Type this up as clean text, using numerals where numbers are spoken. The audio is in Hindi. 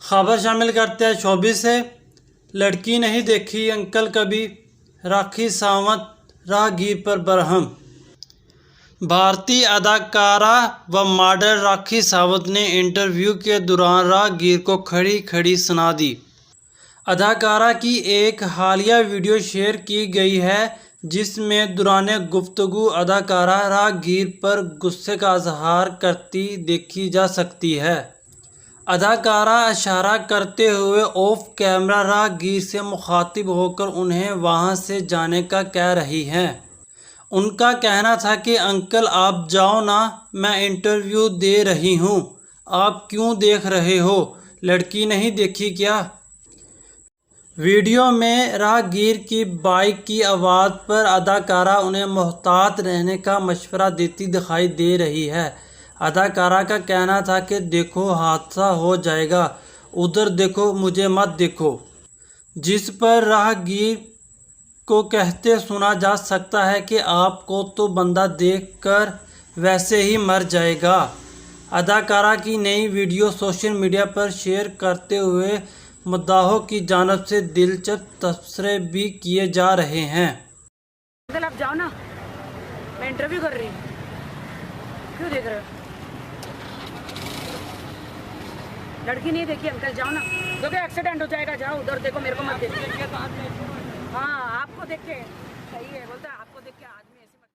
खबर शामिल करते हैं शोबिस से। लड़की नहीं देखी अंकल कभी, राखी सावंत राहगीर पर बरहम। भारतीय अदाकारा व मॉडल राखी सावंत ने इंटरव्यू के दौरान राहगीर को खड़ी खड़ी सुना दी। अदाकारा की एक हालिया वीडियो शेयर की गई है जिसमें दौरान गुफ्तगू अदाकारा राहगीर पर गुस्से का इजहार करती देखी जा सकती है। अदाकारा इशारा करते हुए ऑफ कैमरा राहगीर से मुखातिब होकर उन्हें वहां से जाने का कह रही हैं। उनका कहना था कि अंकल आप जाओ ना, मैं इंटरव्यू दे रही हूँ, आप क्यों देख रहे हो, लड़की नहीं देखी क्या। वीडियो में राहगीर की बाइक की आवाज़ पर अदाकारा उन्हें मोहतात रहने का मशवरा देती दिखाई दे रही है। अदाकारा का कहना था कि देखो हादसा हो जाएगा, उधर देखो मुझे मत देखो, जिस पर राहगीर को कहते सुना जा सकता है कि आपको तो बंदा देखकर वैसे ही मर जाएगा। अदाकारा की नई वीडियो सोशल मीडिया पर शेयर करते हुए मुद्दाहों की जानिब से दिलचस्प तबसरे भी किए जा रहे हैं। अंकल आप जाओ ना, मैं इंटरव्यू कर रही हूँ, क्यों देख रहे हो। लड़की नहीं देखी अंकल, जाओ ना, क्योंकि एक्सीडेंट हो जाएगा, जाओ उधर देखो, मेरे को मत देखो। हाँ आपको देख के सही है, बोलता है आपको देख के